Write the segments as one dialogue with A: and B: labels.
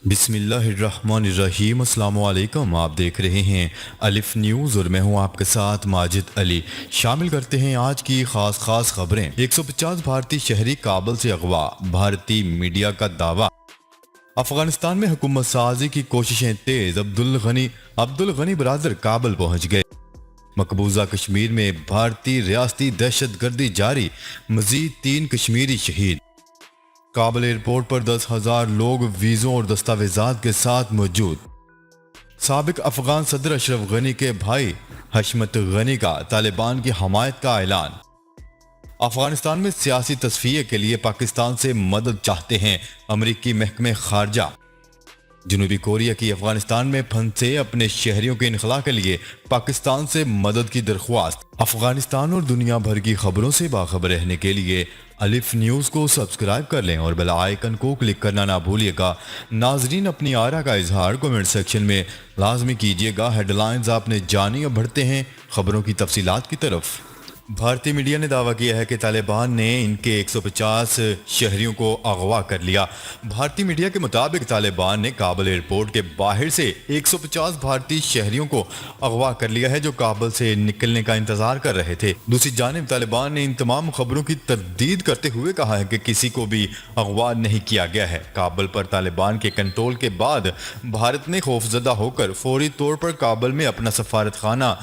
A: بسم اللہ الرحمن الرحیم۔ السلام علیکم، آپ دیکھ رہے ہیں الف نیوز اور میں ہوں آپ کے ساتھ ماجد علی۔ شامل کرتے ہیں آج کی خاص خبریں۔ 150 بھارتی شہری کابل سے اغوا، بھارتی میڈیا کا دعویٰ۔ افغانستان میں حکومت سازی کی کوششیں تیز، عبدالغنی برادر کابل پہنچ گئے۔ مقبوضہ کشمیر میں بھارتی ریاستی دہشت گردی جاری، مزید 3 کشمیری شہید۔ کابل ایئرپورٹ پر 10,000 لوگ ویزوں اور دستاویزات کے ساتھ موجود۔ سابق افغان صدر اشرف غنی کے بھائی حشمت غنی کا طالبان کی حمایت کا اعلان۔ افغانستان میں سیاسی تصفیے کے لیے پاکستان سے مدد چاہتے ہیں امریکی محکمہ خارجہ۔ جنوبی کوریا کی افغانستان میں پھنسے اپنے شہریوں کے انخلاء کے لیے پاکستان سے مدد کی درخواست۔ افغانستان اور دنیا بھر کی خبروں سے باخبر رہنے کے لیے الف نیوز کو سبسکرائب کر لیں اور بیل آئیکن کو کلک کرنا نہ بھولیے گا۔ ناظرین، اپنی آرا کا اظہار کمنٹ سیکشن میں لازمی کیجیے گا۔ ہیڈ لائنز آپ نے جانی، اب بڑھتے ہیں خبروں کی تفصیلات کی طرف۔ بھارتی میڈیا نے دعویٰ کیا ہے کہ طالبان نے ان کے 150 شہریوں کو اغوا کر لیا۔ بھارتی میڈیا کے مطابق طالبان نے کابل ایئرپورٹ کے باہر سے 150 بھارتی شہریوں کو اغوا کر لیا ہے جو کابل سے نکلنے کا انتظار کر رہے تھے۔ دوسری جانب طالبان نے ان تمام خبروں کی تردید کرتے ہوئے کہا ہے کہ کسی کو بھی اغوا نہیں کیا گیا ہے۔ کابل پر طالبان کے کنٹرول کے بعد بھارت نے خوفزدہ ہو کر فوری طور پر کابل میں اپنا سفارت خانہ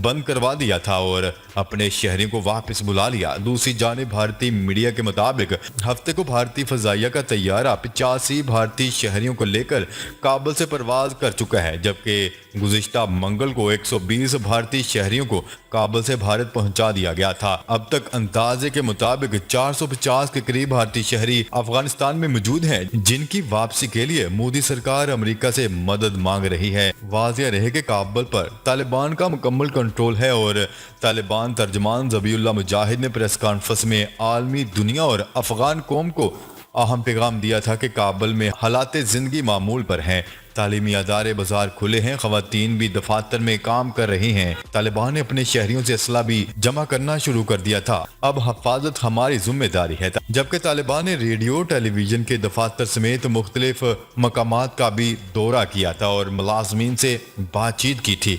A: بند کروا دیا تھا اور اپنے شہریوں کو واپس بلا لیا۔ دوسری جانب بھارتی میڈیا کے مطابق ہفتے کو بھارتی فضائیہ کا طیارہ 85 بھارتی شہریوں کو لے کر کابل سے پرواز کر چکا ہے، جبکہ گزشتہ منگل کو 120 بھارتی شہریوں کو کابل سے بھارت پہنچا دیا گیا تھا۔ اب تک اندازے کے مطابق 450 کے قریب بھارتی شہری افغانستان میں موجود ہیں، جن کی واپسی کے لیے مودی سرکار امریکہ سے مدد مانگ رہی ہے۔ واضح رہے کہ کابل پر طالبان کا مکمل کنٹرول ہے اور طالبان ترجمان ذبیح اللہ مجاہد نے پریس کانفرنس میں عالمی دنیا اور افغان قوم کو اہم پیغام دیا تھا کہ کابل میں حالات زندگی معمول پر ہیں، تعلیمی ادارے بازار کھلے ہیں، خواتین بھی دفاتر میں کام کر رہی ہیں۔ طالبان نے اپنے شہریوں سے اسلحہ بھی جمع کرنا شروع کر دیا تھا۔ اب حفاظت ہماری ذمہ داری ہے، جبکہ طالبان نے ریڈیو ٹیلی ویژن کے دفاتر سمیت مختلف مقامات کا بھی دورہ کیا تھا اور ملازمین سے بات چیت کی تھی۔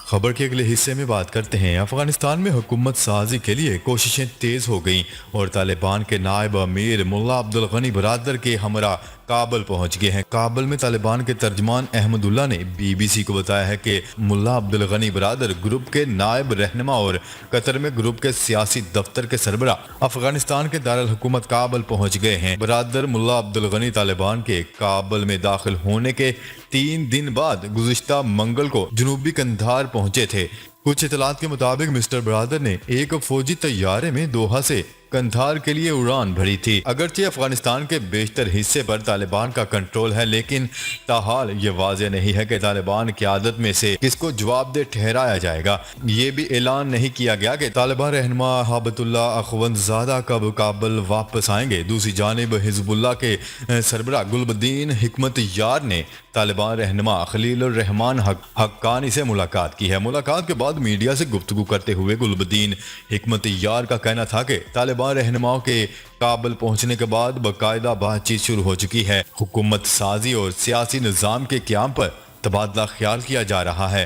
A: خبر کے اگلے حصے میں بات کرتے ہیں۔ افغانستان میں حکومت سازی کے لیے کوششیں تیز ہو گئیں اور طالبان کے نائب امیر ملا عبدالغنی برادر کے ہمراہ کابل پہنچ گئے ہیں۔ کابل میں طالبان کے ترجمان احمد اللہ نے بی بی سی کو بتایا ہے کہ ملا عبدالغنی برادر گروپ کے نائب رہنما اور قطر میں گروپ کے سیاسی دفتر کے سربراہ افغانستان کے دارالحکومت کابل پہنچ گئے ہیں۔ برادر ملا عبدالغنی طالبان کے کابل میں داخل ہونے کے 3 دن بعد گزشتہ منگل کو جنوبی قندھار پہنچے تھے۔ کچھ اطلاعات کے مطابق مسٹر برادر نے ایک فوجی طیارے میں دوحہ سے قندھار کے لیے اڑان بھری تھی۔ اگرچہ افغانستان کے بیشتر حصے پر طالبان کا کنٹرول ہے، لیکن تاحال یہ واضح نہیں ہے کہ طالبان قیادت میں سے کس کو جواب دہ ٹھہرایا جائے گا۔ یہ بھی اعلان نہیں کیا گیا کہ طالبان رہنما ہابت اللہ اخوند زادہ کب کابل واپس آئیں گے۔ دوسری جانب حزب اللہ کے سربراہ گلبدین حکمت یار نے طالبان رہنما خلیل الرحمان حقانی سے ملاقات کی ہے۔ ملاقات کے بعد میڈیا سے گفتگو کرتے ہوئے گلبدین حکمت یار کا کہنا تھا کہ طالبان رہنماؤں کے کابل پہنچنے کے بعد باقاعدہ بات چیت شروع ہو چکی ہے۔ حکومت سازی اور سیاسی نظام کے قیام پر تبادلہ خیال کیا جا رہا ہے۔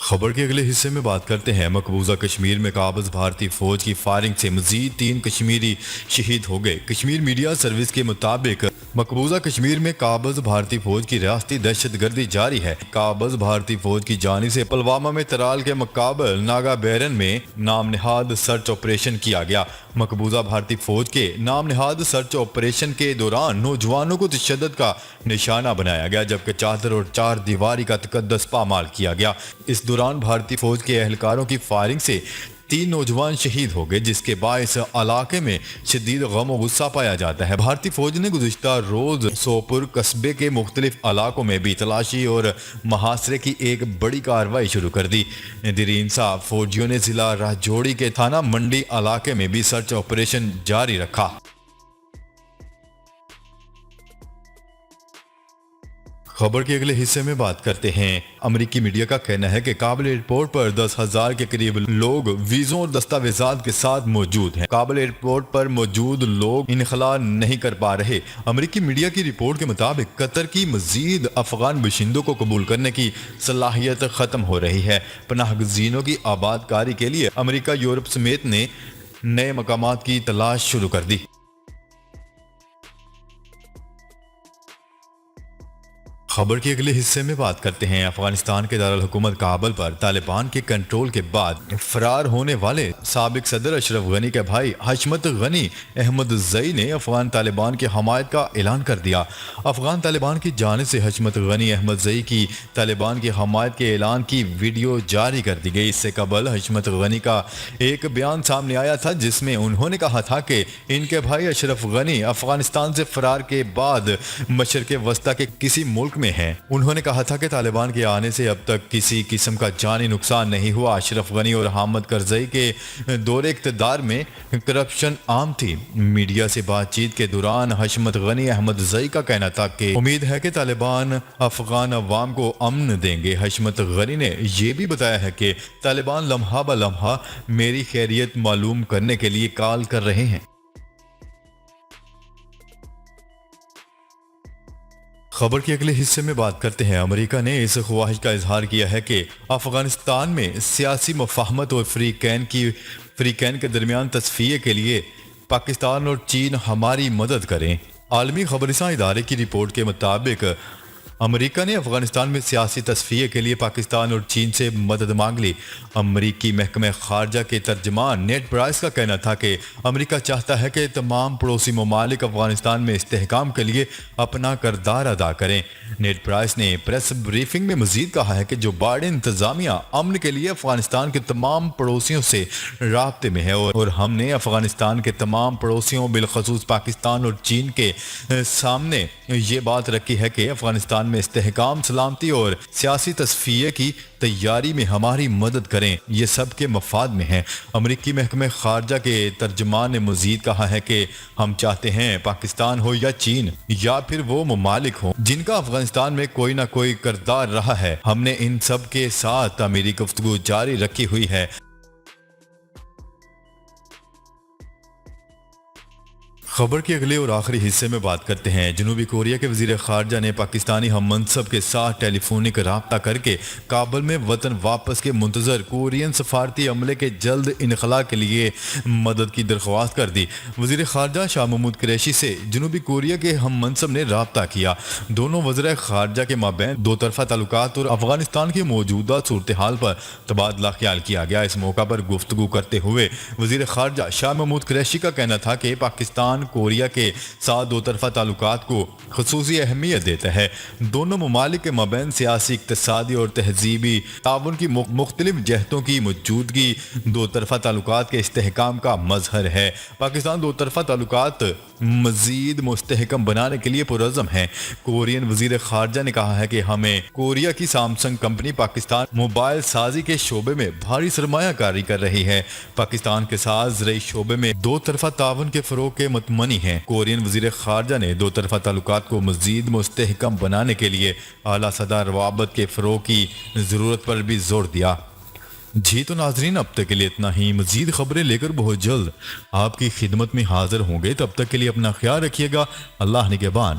A: خبر کے اگلے حصے میں بات کرتے ہیں۔ مقبوضہ کشمیر میں قابض بھارتی فوج کی فائرنگ سے مزید 3 کشمیری شہید ہو گئے۔ کشمیر میڈیا سروس کے مطابق مقبوضہ کشمیر میں قابض بھارتی فوج کی ریاستی دہشت گردی جاری ہے۔ قابض بھارتی فوج کی جانب سے پلوامہ میں ترال کے مقابل ناگا بیرن میں نام نہاد سرچ آپریشن کیا گیا۔ مقبوضہ بھارتی فوج کے نام نہاد سرچ آپریشن کے دوران نوجوانوں کو تشدد کا نشانہ بنایا گیا، جبکہ چادر اور 4 دیواری کا تقدس پامال کیا گیا۔ اس دوران بھارتی فوج کے اہلکاروں کی فائرنگ سے 3 نوجوان شہید ہو گئے، جس کے باعث علاقے میں شدید غم و غصہ پایا جاتا ہے۔ بھارتی فوج نے گزشتہ روز سوپور قصبے کے مختلف علاقوں میں بھی تلاشی اور محاصرے کی ایک بڑی کارروائی شروع کر دی۔ دیرینسا فوجیوں نے ضلع راجوڑی کے تھانہ منڈی علاقے میں بھی سرچ آپریشن جاری رکھا۔ خبر کے اگلے حصے میں بات کرتے ہیں۔ امریکی میڈیا کا کہنا ہے کہ کابل ایئرپورٹ پر 10,000 کے قریب لوگ ویزوں اور دستاویزات کے ساتھ موجود ہیں۔ کابل ایئرپورٹ پر موجود لوگ انخلاء نہیں کر پا رہے۔ امریکی میڈیا کی رپورٹ کے مطابق قطر کی مزید افغان باشندوں کو قبول کرنے کی صلاحیت ختم ہو رہی ہے۔ پناہ گزینوں کی آباد کاری کے لیے امریکہ، یورپ سمیت نے نئے مقامات کی تلاش شروع کر دی۔ خبر کے اگلے حصے میں بات کرتے ہیں۔ افغانستان کے دارالحکومت کابل پر طالبان کے کنٹرول کے بعد فرار ہونے والے سابق صدر اشرف غنی کے بھائی حشمت غنی احمد زئی نے افغان طالبان کی حمایت کا اعلان کر دیا۔ افغان طالبان کی جانب سے حشمت غنی احمد زئی کی طالبان کی حمایت کے اعلان کی ویڈیو جاری کر دی گئی۔ اس سے قبل حشمت غنی کا ایک بیان سامنے آیا تھا جس میں انہوں نے کہا تھا کہ ان کے بھائی اشرف غنی افغانستان سے فرار کے بعد مشرق وسطی کے کسی ملک میں ہیں۔ انہوں نے کہا تھا کہ طالبان کے آنے سے اب تک کسی قسم کا جانی نقصان نہیں ہوا۔ اشرف غنی اور حامد کرزئی کے دور اقتدار میں کرپشن عام تھی۔ میڈیا سے بات چیت کے دوران حشمت غنی احمد زئی کا کہنا تھا کہ امید ہے کہ طالبان افغان عوام کو امن دیں گے۔ حشمت غنی نے یہ بھی بتایا ہے کہ طالبان لمحہ بہ لمحہ میری خیریت معلوم کرنے کے لیے کال کر رہے ہیں۔ خبر کے اگلے حصے میں بات کرتے ہیں۔ امریکہ نے اس خواہش کا اظہار کیا ہے کہ افغانستان میں سیاسی مفاہمت اور فریقین کے درمیان تصفیے کے لیے پاکستان اور چین ہماری مدد کریں۔ عالمی خبررساں ادارے کی رپورٹ کے مطابق امریکہ نے افغانستان میں سیاسی تصفیے کے لیے پاکستان اور چین سے مدد مانگ لی۔ امریکی محکمہ خارجہ کے ترجمان نیڈ پرائس کا کہنا تھا کہ امریکہ چاہتا ہے کہ تمام پڑوسی ممالک افغانستان میں استحکام کے لیے اپنا کردار ادا کریں۔ نیڈ پرائس نے پریس بریفنگ میں مزید کہا ہے کہ جو بائیڈن انتظامیہ امن کے لیے افغانستان کے تمام پڑوسیوں سے رابطے میں ہے اور ہم نے افغانستان کے تمام پڑوسیوں بالخصوص پاکستان اور چین کے سامنے یہ بات رکھی ہے کہ افغانستان میں استحکام، سلامتی اور سیاسی تصفیے کی تیاری میں ہماری مدد کریں، یہ سب کے مفاد میں ہے۔ امریکی محکمہ خارجہ کے ترجمان نے مزید کہا ہے کہ ہم چاہتے ہیں پاکستان ہو یا چین یا پھر وہ ممالک ہوں جن کا افغانستان میں کوئی نہ کوئی کردار رہا ہے، ہم نے ان سب کے ساتھ تعمیری گفتگو جاری رکھی ہوئی ہے۔ خبر کے اگلے اور آخری حصے میں بات کرتے ہیں۔ جنوبی کوریا کے وزیر خارجہ نے پاکستانی ہم منصب کے ساتھ ٹیلی فونک رابطہ کر کے کابل میں وطن واپس کے منتظر کورین سفارتی عملے کے جلد انخلاء کے لیے مدد کی درخواست کر دی۔ وزیر خارجہ شاہ محمود قریشی سے جنوبی کوریا کے ہم منصب نے رابطہ کیا۔ دونوں وزرائے خارجہ کے مابین دو طرفہ تعلقات اور افغانستان کی موجودہ صورتحال پر تبادلہ خیال کیا گیا۔ اس موقع پر گفتگو کرتے ہوئے وزیر خارجہ شاہ محمود قریشی کا کہنا تھا کہ پاکستان کوریا کے ساتھ دو طرفہ تعلقات کو خصوصی اہمیت دیتا ہے۔ دونوں ممالک کے مابین سیاسی، اقتصادی اور تہذیبی تعاون کی مختلف جہتوں کی موجودگی دو طرفہ تعلقات کے استحکام کا مظہر ہے۔ پاکستان دو طرفہ تعلقات مزید مستحکم بنانے کے لیے پرعزم ہے۔ کورین وزیر خارجہ نے کہا ہے کہ ہمیں کوریا کی سامسنگ کمپنی پاکستان موبائل سازی کے شعبے میں بھاری سرمایہ کاری کر رہی ہے۔ پاکستان کے ساتھ زرعی شعبے میں دو طرفہ تعاون کے فروغ کے متمنی ہیں۔ کورین وزیر خارجہ نے دو طرفہ تعلقات کو مزید مستحکم بنانے کے لیے اعلیٰ سطح روابط کے فروغ کی ضرورت پر بھی زور دیا۔ جی تو ناظرین، اب تک کے لیے اتنا ہی۔ مزید خبریں لے کر بہت جلد آپ کی خدمت میں حاضر ہوں گے۔ تب تک کے لیے اپنا خیال رکھیے گا۔ اللہ نگہبان۔